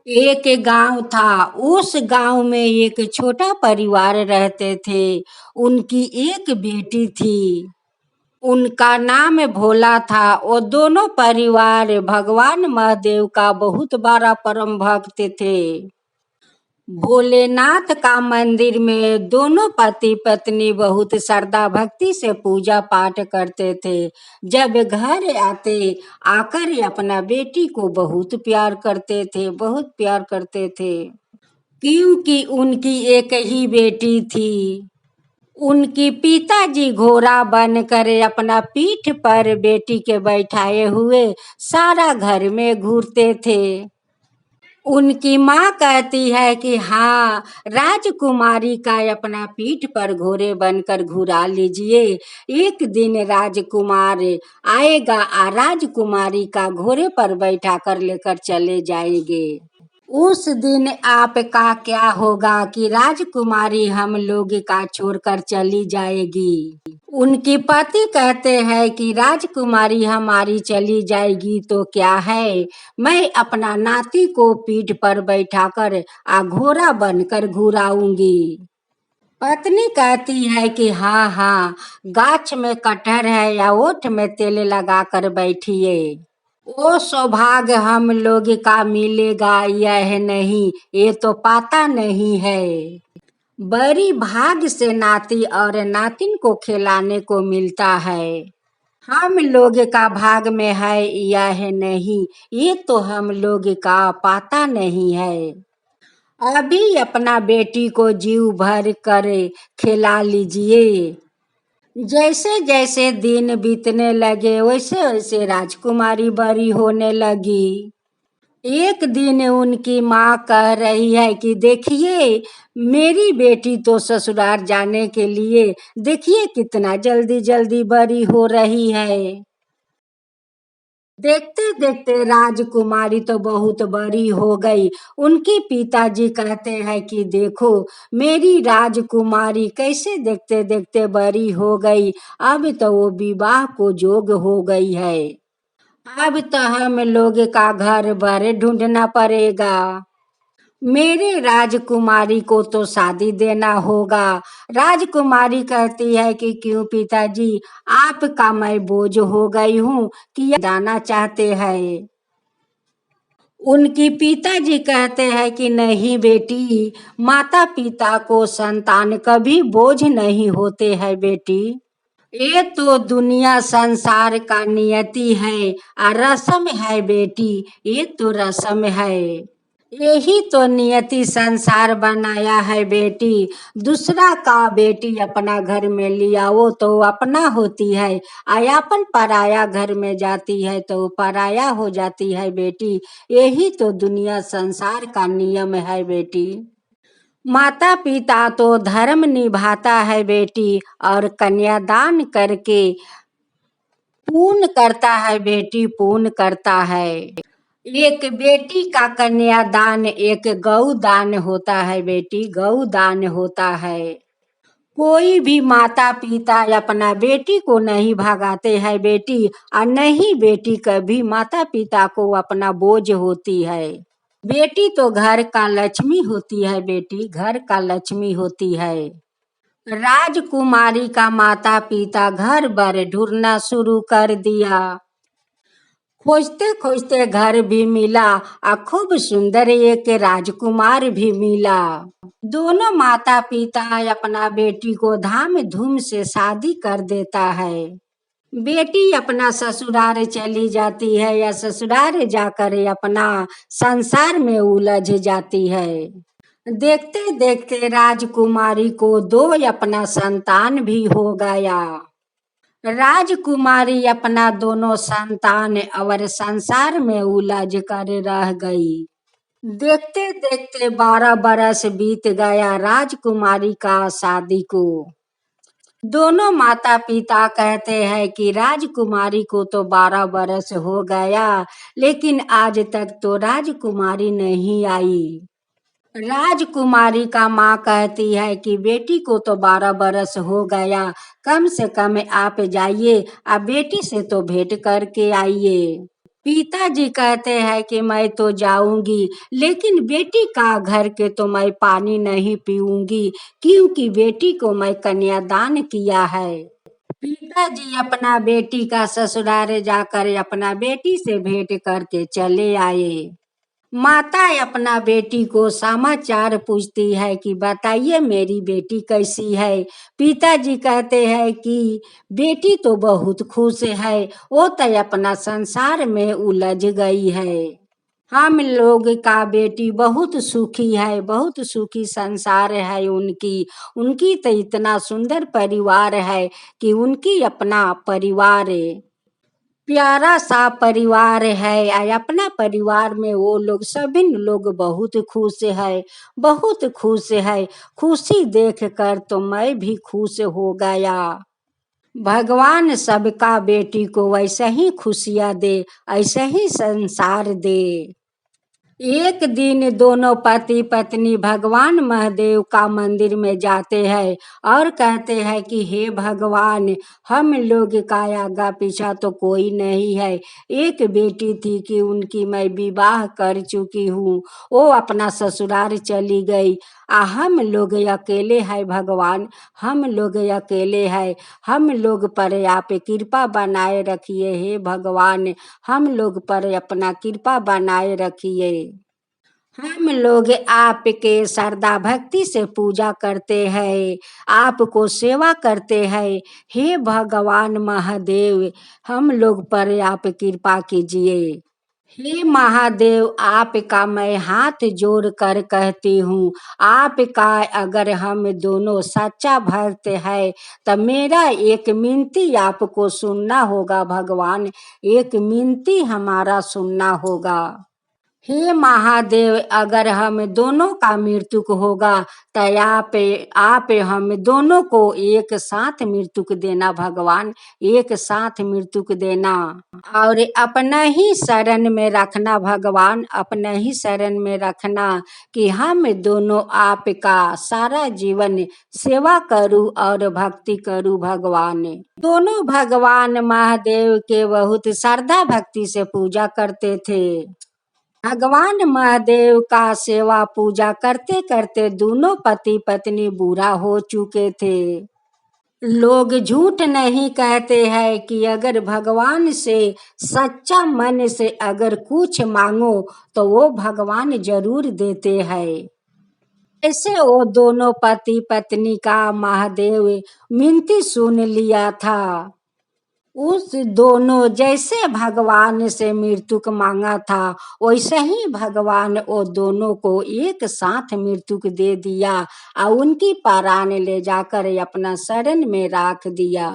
एक गांव था। उस गांव में एक छोटा परिवार रहते थे। उनकी एक बेटी थी। उनका नाम भोला था। वो दोनों परिवार भगवान महादेव का बहुत बड़ा परम भक्त थे। भोलेनाथ का मंदिर में दोनों पति पत्नी बहुत श्रद्धा भक्ति से पूजा पाठ करते थे। जब घर आते आकर अपना बेटी को बहुत प्यार करते थे, बहुत प्यार करते थे, क्योंकि उनकी एक ही बेटी थी। उनके पिताजी घोड़ा बनकर अपना पीठ पर बेटी के बैठाए हुए सारा घर में घूरते थे। उनकी माँ कहती है कि हाँ, राजकुमारी का अपना पीठ पर घोड़े बनकर घुरा लीजिए। एक दिन राजकुमार आएगा और राजकुमारी का घोड़े पर बैठा कर लेकर चले जाएंगे। उस दिन आपका क्या होगा कि राजकुमारी हम लोग का छोड़कर चली जाएगी। उनके पति कहते हैं कि राजकुमारी हमारी चली जाएगी तो क्या है, मैं अपना नाती को पीठ पर बैठाकर घोड़ा बनकर घुराऊंगी। पत्नी कहती है कि हाँ हाँ, गाछ में कटहर है या ओठ में तेल लगाकर बैठिए। वो सौभाग्य हम लोग का मिलेगा यह नहीं, ये तो पता नहीं है। बड़ी भाग से नाती और नातिन को खिलाने को मिलता है। हम लोग का भाग में है यह नहीं, ये तो हम लोग का पता नहीं है। अभी अपना बेटी को जीव भर कर खिला लीजिए। जैसे जैसे दिन बीतने लगे वैसे वैसे राजकुमारी बड़ी होने लगी। एक दिन उनकी माँ कह रही है कि देखिए, मेरी बेटी तो ससुराल जाने के लिए देखिए कितना जल्दी जल्दी बड़ी हो रही है। देखते देखते राजकुमारी तो बहुत बड़ी हो गई। उनके पिताजी कहते हैं कि देखो, मेरी राजकुमारी कैसे देखते देखते बड़ी हो गई। अब तो वो विवाह को योग्य हो गई है। अब तो हम लोग का घर बार ढूंढना पड़ेगा। मेरे राजकुमारी को तो शादी देना होगा। राजकुमारी कहती है कि क्यों पिताजी, आपका मैं बोझ हो गई हूँ कि दाना चाहते हैं। उनके पिताजी कहते हैं कि नहीं बेटी, माता पिता को संतान कभी बोझ नहीं होते हैं बेटी। ये तो दुनिया संसार का नियति है और रस्म है बेटी, ये तो रस्म है। यही तो नियति संसार बनाया है बेटी। दूसरा का बेटी अपना घर में लिया वो तो अपना होती है, आयापन पराया घर में जाती है तो पराया हो जाती है बेटी। यही तो दुनिया संसार का नियम है बेटी। माता पिता तो धर्म निभाता है बेटी और कन्यादान करके पूर्ण करता है बेटी, पूर्ण करता है। एक बेटी का कन्यादान एक गौ दान होता है बेटी, गौ दान होता है। कोई भी माता पिता अपना बेटी को नहीं भगाते हैं बेटी, और नहीं बेटी कभी माता पिता को अपना बोझ होती है। बेटी तो घर का लक्ष्मी होती है बेटी, घर का लक्ष्मी होती है। राजकुमारी का माता पिता घर भर ढूंढना शुरू कर दिया। खोजते खोजते घर भी मिला और खूब सुंदर एक राजकुमार भी मिला। दोनों माता पिता अपना बेटी को धाम धूम से शादी कर देता है। बेटी अपना ससुराल चली जाती है या ससुराल जाकर अपना संसार में उलझ जाती है। देखते देखते राजकुमारी को दो अपना संतान भी हो गया। राजकुमारी अपना दोनों संतान और संसार में उलझ कर रह गई। देखते देखते 12 बरस बीत गया राजकुमारी का शादी को। दोनों माता पिता कहते हैं कि राजकुमारी को तो 12 बरस हो गया, लेकिन आज तक तो राजकुमारी नहीं आई। राजकुमारी का माँ कहती है कि बेटी को तो 12 बरस हो गया, कम से कम आप जाइए और बेटी से तो भेंट करके आइए। पिताजी कहते हैं कि मैं तो जाऊंगी, लेकिन बेटी का घर के तो मैं पानी नहीं पीऊंगी, क्योंकि बेटी को मैं कन्यादान किया है। पिताजी अपना बेटी का ससुराल जाकर अपना बेटी से भेंट करके चले आए। माता अपना बेटी को समाचार पूछती है कि बताइए मेरी बेटी कैसी है। पिताजी कहते हैं कि बेटी तो बहुत खुश है, वो तो अपना संसार में उलझ गई है। हम लोग का बेटी बहुत सुखी है, बहुत सुखी संसार है उनकी। उनकी तो इतना सुंदर परिवार है कि उनकी अपना परिवार प्यारा सा परिवार है। अपना परिवार में वो लोग सभी लोग बहुत खुश है, बहुत खुश है। खुशी देख कर तो मैं भी खुश हो गया। भगवान सबका बेटी को वैसे ही खुशियाँ दे, ऐसे ही संसार दे। एक दिन दोनों पति पत्नी भगवान महादेव का मंदिर में जाते हैं और कहते हैं कि हे भगवान, हम लोग का आगा पीछा तो कोई नहीं है। एक बेटी थी कि उनकी मैं विवाह कर चुकी हूँ, वो अपना ससुराल चली गई। हम लोग अकेले हैं भगवान, हम लोग अकेले हैं। हम लोग पर आप कृपा बनाए रखिए हे भगवान, हम लोग पर अपना कृपा बनाए रखिए। हम लोग आपके श्रद्धा भक्ति से पूजा करते हैं, आपको सेवा करते हैं। हे भगवान महादेव, हम लोग पर आप कृपा कीजिए। हे महादेव, आपका मैं हाथ जोड़ कर कहती हूँ, आपका अगर हम दोनों सच्चा भक्त है तो मेरा एक मिनती आपको सुनना होगा भगवान, एक मिनती हमारा सुनना होगा। हे महादेव, अगर हम दोनों का मृत्यु होगा तो आप हम दोनों को एक साथ मृत्यु देना भगवान, एक साथ मृत्यु देना। और अपना ही शरण में रखना भगवान, अपना ही शरण में रखना कि हम दोनों आपका सारा जीवन सेवा करूं और भक्ति करूं भगवान। दोनों भगवान महादेव के बहुत श्रद्धा भक्ति से पूजा करते थे। भगवान महादेव का सेवा पूजा करते करते दोनों पति पत्नी बूढ़ा हो चुके थे। लोग झूठ नहीं कहते हैं कि अगर भगवान से सच्चा मन से अगर कुछ मांगो तो वो भगवान जरूर देते हैं। ऐसे वो दोनों पति पत्नी का महादेव मिनती सुन लिया था। उस दोनों जैसे भगवान से मृत्यु मांगा था, वैसे ही भगवान वो दोनों को एक साथ मृत्यु दे दिया और उनकी प्राण ले जाकर अपना शरण में रख दिया।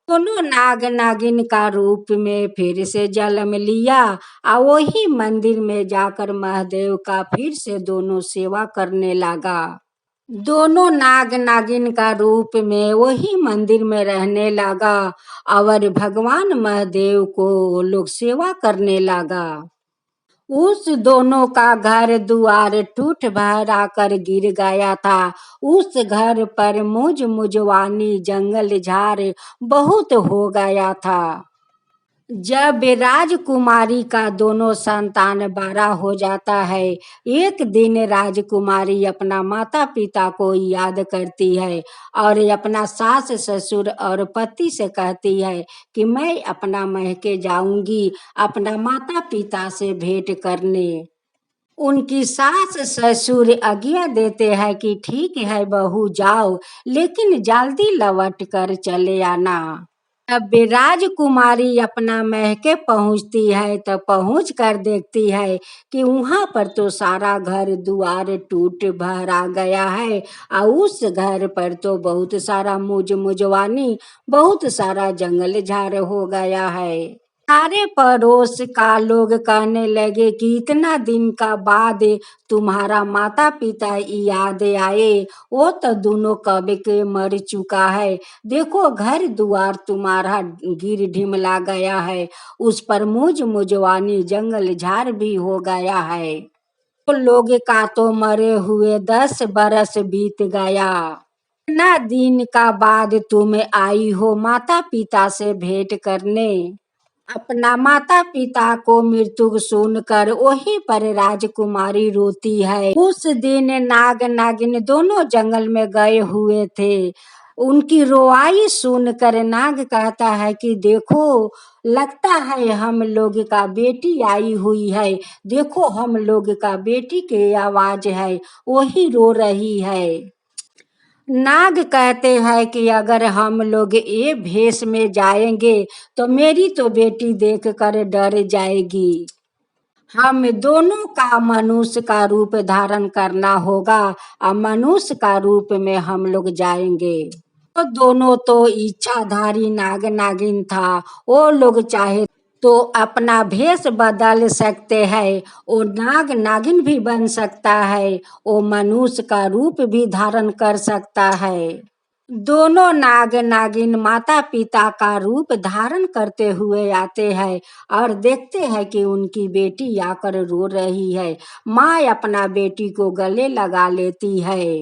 दोनों नाग नागिन का रूप में फिर से जन्म लिया और वही मंदिर में जाकर महादेव का फिर से दोनों सेवा करने लगा। दोनों नाग नागिन का रूप में वही मंदिर में रहने लगा और भगवान महादेव को लोग सेवा करने लगा। उस दोनों का घर दुआर टूट भरा कर गिर गया था। उस घर पर मुझ मुझवानी जंगल झाड़ बहुत हो गया था। जब राजकुमारी का दोनों संतान बड़ा हो जाता है, एक दिन राजकुमारी अपना माता पिता को याद करती है और अपना सास ससुर और पति से कहती है कि मैं अपना मैके जाऊंगी अपना माता पिता से भेंट करने। उनकी सास ससुर आज्ञा देते हैं कि ठीक है बहू जाओ, लेकिन जल्दी लौट कर चले आना। अब राजकुमारी अपना महके पहुंचती है तो पहुंच कर देखती है कि वहां पर तो सारा घर दुआर टूट भरा गया है और उस घर पर तो बहुत सारा मुझवानी, बहुत सारा जंगल झाड़ हो गया है। सारे पड़ोस का लोग कहने लगे कि इतना दिन का बाद तुम्हारा माता पिता याद आए, वो तो दोनों कब के मर चुका है। देखो घर द्वार तुम्हारा गिर ढिमला गया है, उस पर मुझवानी जंगल झाड़ भी हो गया है। तो लोग का तो मरे हुए 10 बरस बीत गया। इतना दिन का बाद तुम आई हो माता पिता से भेंट करने। अपना माता पिता को मृत्यु सुनकर वहीं पर राजकुमारी रोती है। उस दिन नाग नागिन दोनों जंगल में गए हुए थे। उनकी रोआई सुनकर नाग कहता है कि देखो, लगता है हम लोग का बेटी आई हुई है। देखो, हम लोग का बेटी की आवाज है, वही रो रही है। नाग कहते हैं कि अगर हम लोग ये भेष में जाएंगे तो मेरी तो बेटी देखकर डर जाएगी। हम दोनों का मनुष्य का रूप धारण करना होगा और मनुष्य का रूप में हम लोग जाएंगे। तो दोनों तो इच्छाधारी नाग नागिन था। वो लोग चाहे तो अपना भेष बदल सकते हैं। वो नाग नागिन भी बन सकता है, वो मनुष्य का रूप भी धारण कर सकता है। दोनों नाग नागिन माता पिता का रूप धारण करते हुए आते हैं और देखते हैं कि उनकी बेटी आकर रो रही है। माँ अपना बेटी को गले लगा लेती है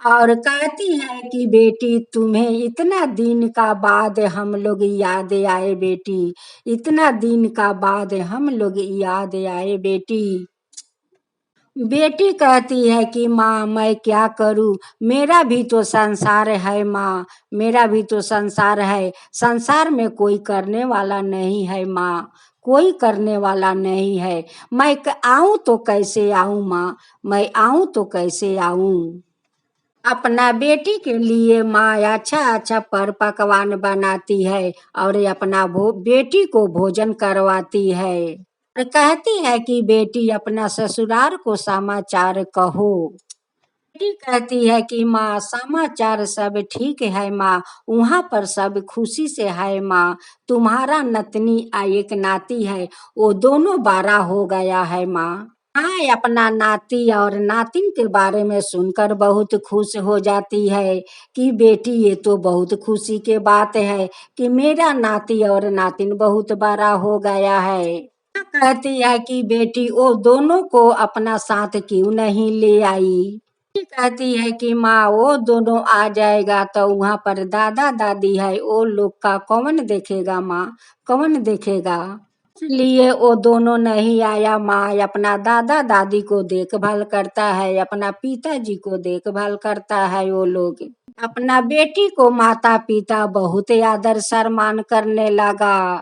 और कहती है कि बेटी, तुम्हें इतना दिन का बाद हम लोग याद आए बेटी, इतना दिन का बाद हम लोग याद आए बेटी। बेटी कहती है कि माँ, मैं क्या करूँ, मेरा भी तो संसार है माँ, मेरा भी तो संसार है। संसार में कोई करने वाला नहीं है माँ, कोई करने वाला नहीं है। मैं आऊँ तो कैसे आऊँ माँ, मैं आऊँ तो कैसे आऊँ। अपना बेटी के लिए माँ अच्छा अच्छा पर पकवान बनाती है और अपना बेटी को भोजन करवाती है और कहती है कि बेटी, अपना ससुराल को समाचार कहो। बेटी कहती है कि माँ, समाचार सब ठीक है माँ, वहाँ पर सब खुशी से है माँ। तुम्हारा नतनी एक नाती है, वो दोनों बड़ा हो गया है माँ। हाँ, अपना नाती और नातिन के बारे में सुनकर बहुत खुश हो जाती है कि बेटी, ये तो बहुत खुशी के बात है कि मेरा नाती और नातिन बहुत बड़ा हो गया है। कहती है कि बेटी, वो दोनों को अपना साथ क्यों नहीं ले आई। कहती है कि माँ, वो दोनों आ जाएगा तो वहाँ पर दादा दादी है, वो लोग का कौन देखेगा माँ, कौन देखेगा। इसलिए वो दोनों नहीं आया माँ। अपना दादा दादी को देखभाल करता है, अपना पिताजी को देखभाल करता है। वो लोग अपना बेटी को माता पिता बहुत आदर सम्मान करने लगा।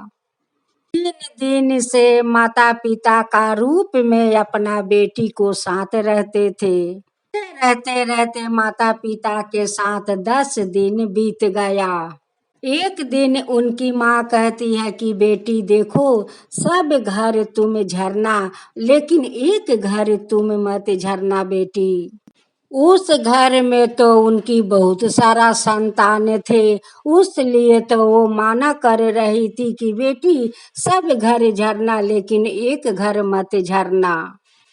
दिन दिन से माता पिता का रूप में अपना बेटी को साथ रहते थे। रहते रहते माता पिता के साथ 10 दिन बीत गया। एक दिन उनकी माँ कहती है कि बेटी देखो, सब घर तुम झरना, लेकिन एक घर तुम मत झरना बेटी। उस घर में तो उनकी बहुत सारा संतान थे, उसलिए तो वो माना कर रही थी कि बेटी, सब घर झरना लेकिन एक घर मत झरना।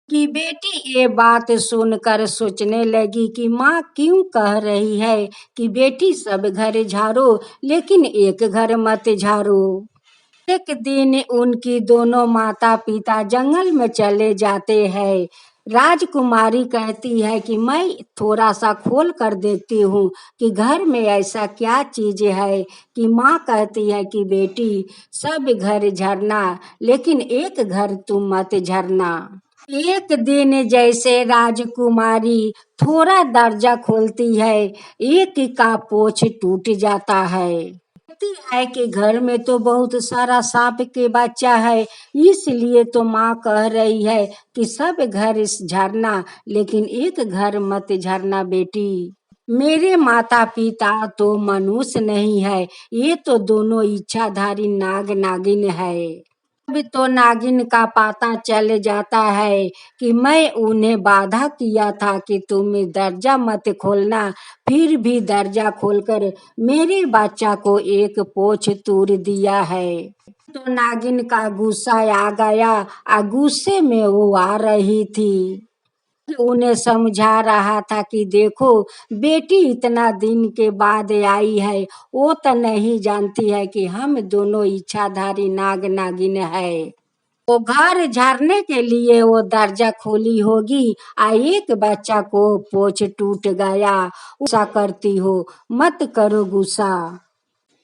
कि बेटी ये बात सुनकर सोचने लगी कि माँ क्यों कह रही है कि बेटी सब घर झाड़ो लेकिन एक घर मत झाड़ो। एक दिन उनकी दोनों माता पिता जंगल में चले जाते हैं। राजकुमारी कहती है कि मैं थोड़ा सा खोल कर देखती हूँ कि घर में ऐसा क्या चीज है। कि माँ कहती है कि बेटी, सब घर झरना लेकिन एक घर तुम मत झरना। एक दिन जैसे राजकुमारी थोड़ा दरजा खोलती है, एक का पोछ टूट जाता है। कहती है कि घर में तो बहुत सारा सांप के बच्चा है, इसलिए तो माँ कह रही है कि सब घर इस झरना लेकिन एक घर मत झरना बेटी। मेरे माता पिता तो मनुष्य नहीं है, ये तो दोनों इच्छाधारी नाग नागिन है। अब तो नागिन का पता चल जाता है कि मैं उन्हें बाधा किया था कि तुम दरजा मत खोलना, फिर भी दरजा खोलकर मेरे बच्चा को एक पोछ तोड़ दिया है। तो नागिन का गुस्सा आ गया और गुस्से में वो आ रही थी। उन्हें समझा रहा था कि देखो, बेटी इतना दिन के बाद आई है, वो तो नहीं जानती है कि हम दोनों इच्छाधारी नाग नागिन है। वो घर झाड़ने के लिए वो दरजा खोली होगी आ एक बच्चा को पोछ टूट गया। गुस्सा करती हो, मत करो गुस्सा।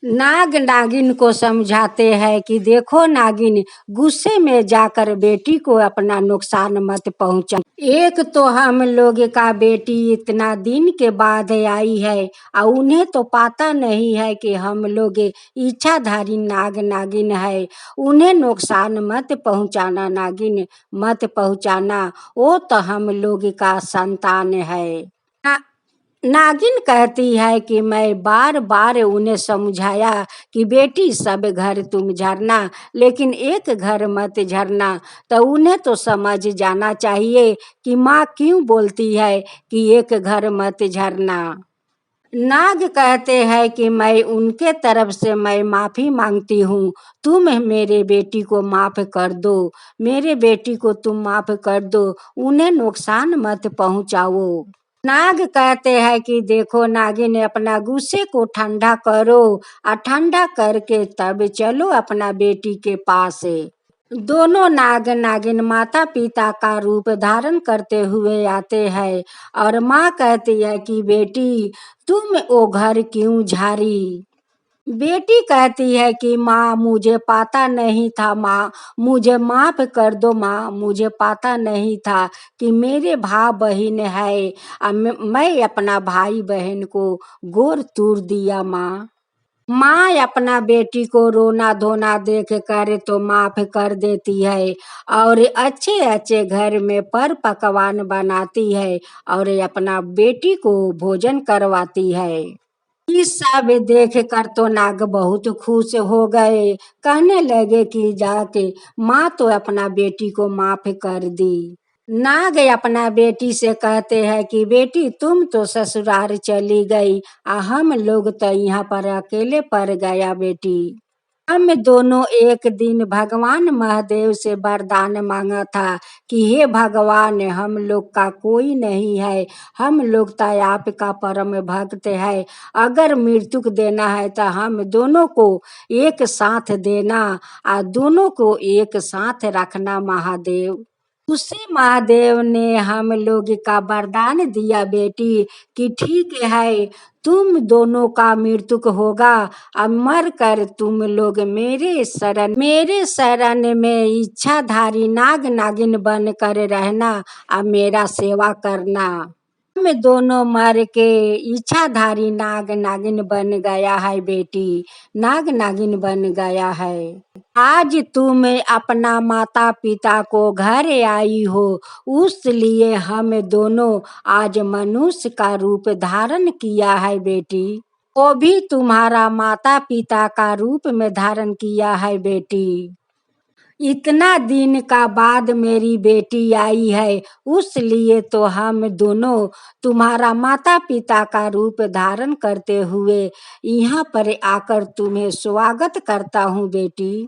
नाग नागिन को समझाते हैं कि देखो नागिन, गुस्से में जाकर बेटी को अपना नुकसान मत पहुंचा। एक तो हम लोग का बेटी इतना दिन के बाद आई है और उन्हें तो पता नहीं है कि हम लोग इच्छाधारी नाग नागिन है। उन्हें नुकसान मत पहुंचाना नागिन, मत पहुंचाना, वो तो हम लोग का संतान है। नागिन कहती है कि मैं बार बार उन्हें समझाया कि बेटी सब घर तुम झरना, लेकिन एक घर मत झरना। तो उन्हें तो समझ जाना चाहिए कि माँ क्यों बोलती है कि एक घर मत झरना। नाग कहते हैं कि मैं उनके तरफ से मैं माफी मांगती हूँ, तुम मेरे बेटी को माफ कर दो, मेरे बेटी को तुम माफ कर दो, उन्हें नुकसान मत पहुँचाओ। नाग कहते हैं कि देखो नागिन, अपना गुस्से को ठंडा करो और ठंडा करके तब चलो अपना बेटी के पास। दोनों नाग नागिन माता पिता का रूप धारण करते हुए आते हैं और माँ कहती है कि बेटी तुम वो घर क्यों झारी। बेटी कहती है कि माँ मुझे पता नहीं था, माँ मुझे माफ कर दो, माँ मुझे पता नहीं था कि मेरे भाई बहन है और मैं अपना भाई बहन को गोर तोड़ दिया। माँ अपना बेटी को रोना धोना देख कर तो माफ कर देती है और अच्छे अच्छे घर में पर पकवान बनाती है और अपना बेटी को भोजन करवाती है। इस सब देख कर तो नाग बहुत खुश हो गए, कहने लगे कि जाके माँ तो अपना बेटी को माफ कर दी। नाग अपना बेटी से कहते हैं कि बेटी तुम तो ससुराल चली गई, हम लोग तो यहाँ पर अकेले पड़ गया बेटी। हम दोनों एक दिन भगवान महादेव से वरदान मांगा था कि हे भगवान, हम लोग का कोई नहीं है, हम लोग तो आपका परम भक्त है, अगर मृत्यु देना है तो हम दोनों को एक साथ देना और दोनों को एक साथ रखना महादेव। उसी महादेव ने हम लोग का वरदान दिया बेटी कि ठीक है, तुम दोनों का मृत्यु होगा, अब मर कर तुम लोग मेरे शरण में इच्छाधारी नाग नागिन बन कर रहना और मेरा सेवा करना। हम दोनों मर के इच्छाधारी नाग नागिन बन गया है बेटी, नाग नागिन बन गया है। आज तुम अपना माता पिता को घर आई हो, उस लिए हम दोनों आज मनुष्य का रूप धारण किया है बेटी। वो भी तुम्हारा माता पिता का रूप में धारण किया है बेटी। इतना दिन का बाद मेरी बेटी आई है, उस लिए तो हम दोनों तुम्हारा माता पिता का रूप धारण करते हुए यहाँ पर आकर तुम्हें स्वागत करता हूँ बेटी।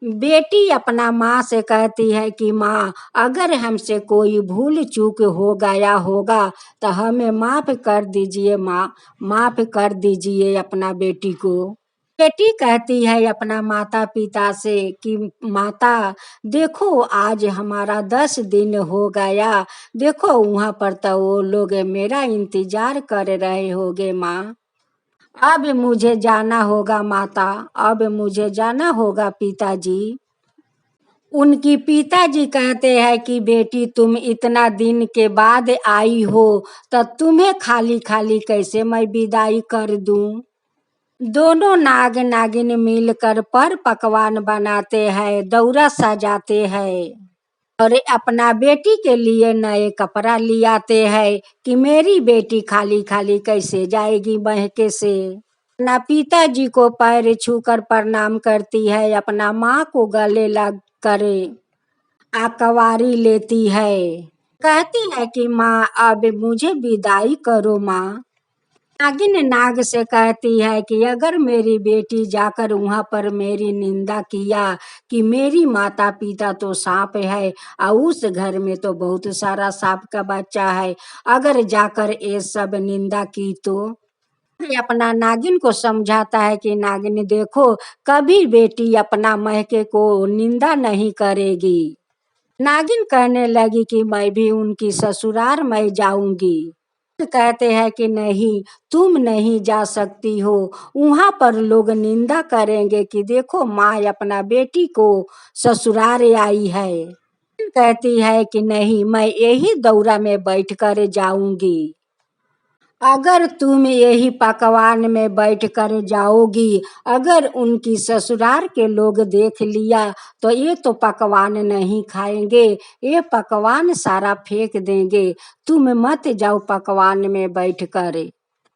बेटी अपना माँ से कहती है कि माँ, अगर हमसे कोई भूल चूक हो गया होगा तो हमें माफ कर दीजिए माँ, माफ कर दीजिए अपना बेटी को। बेटी कहती है अपना माता पिता से कि माता देखो आज हमारा 10 दिन हो गया, देखो वहाँ पर तो वो लोग मेरा इंतजार कर रहे होगे माँ। अब मुझे जाना होगा माता, अब मुझे जाना होगा पिताजी। उनकी पिताजी कहते हैं कि बेटी तुम इतना दिन के बाद आई हो तो तुम्हें खाली खाली कैसे मैं विदाई कर दूं। दोनों नाग नागिन मिलकर पर पकवान बनाते हैं, दौरा सजाते हैं और अपना बेटी के लिए नए कपड़ा लियाते हैं कि मेरी बेटी खाली खाली कैसे जाएगी महके से। अपना पिताजी को पैर छूकर प्रणाम करती है, अपना माँ को गले लग करे आकवारी लेती है, कहती है कि माँ अब मुझे विदाई करो माँ। नागिन नाग से कहती है कि अगर मेरी बेटी जाकर वहाँ पर मेरी निंदा किया कि मेरी माता पिता तो सांप है और उस घर में तो बहुत सारा सांप का बच्चा है, अगर जाकर ये सब निंदा की तो। अपना नागिन को समझाता है कि नागिन देखो, कभी बेटी अपना महके को निंदा नहीं करेगी। नागिन कहने लगी कि मैं भी उनकी ससुराल में जाऊंगी। कहते हैं कि नहीं, तुम नहीं जा सकती हो, वहां पर लोग निंदा करेंगे कि देखो माँ अपना बेटी को ससुराल आई है। कहती है कि नहीं, मैं यही दौरा में बैठ कर जाऊंगी। अगर तुम यही पकवान में बैठ कर जाओगी, अगर उनकी ससुराल के लोग देख लिया तो ये तो पकवान नहीं खाएंगे, ये पकवान सारा फेंक देंगे, तुम मत जाओ पकवान में बैठ कर।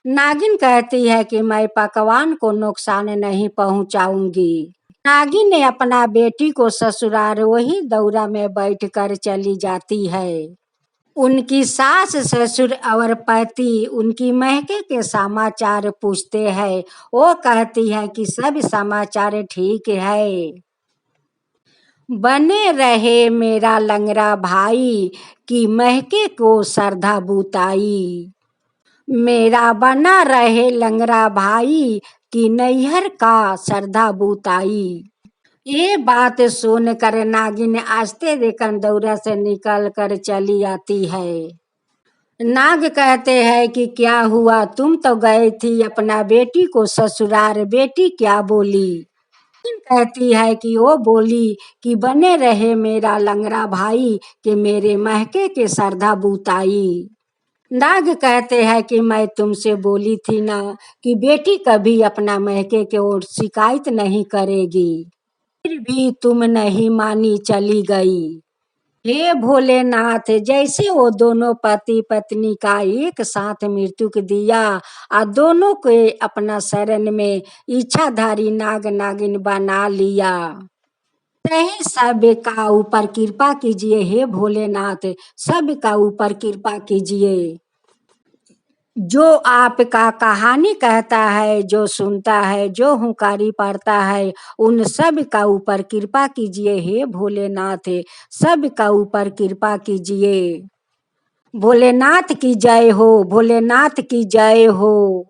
नागिन कहती है कि मैं पकवान को नुकसान नहीं पहुंचाऊंगी। नागिन ने अपना बेटी को ससुराल वही दौरा में बैठ कर चली जाती है। उनकी सास ससुर और पति उनकी महके के समाचार पूछते हैं। वो कहती है कि सब समाचार ठीक है। बने रहे मेरा लंगड़ा भाई कि महके को श्रद्धा बुताई। मेरा बना रहे लंगड़ा भाई कि नैहर का श्रद्धा बुताई। ये बात सुनकर नागिन आस्ते देकर दौरा से निकल कर चली आती है। नाग कहते हैं कि क्या हुआ, तुम तो गई थी अपना बेटी को ससुराल, बेटी क्या बोली। कहती है कि वो बोली कि बने रहे मेरा लंगड़ा भाई कि मेरे महके के श्रद्धा बुताई। नाग कहते हैं कि मैं तुमसे बोली थी ना कि बेटी कभी अपना महके के ओर शिकायत नहीं करेगी, फिर भी तुम नहीं मानी, चली गई। हे भोलेनाथ, जैसे वो दोनों पति पत्नी का एक साथ मृत्यु दिया और दोनों को अपना शरण में इच्छाधारी नाग नागिन बना लिया, सही सब का ऊपर कृपा कीजिए। हे भोलेनाथ, सब का ऊपर कृपा कीजिए। जो आपका कहानी कहता है, जो सुनता है, जो हुंकारी पड़ता है, उन सब का ऊपर कृपा कीजिए। हे भोलेनाथ, सब का ऊपर कृपा कीजिए। भोलेनाथ की जय हो, भोलेनाथ की जय हो।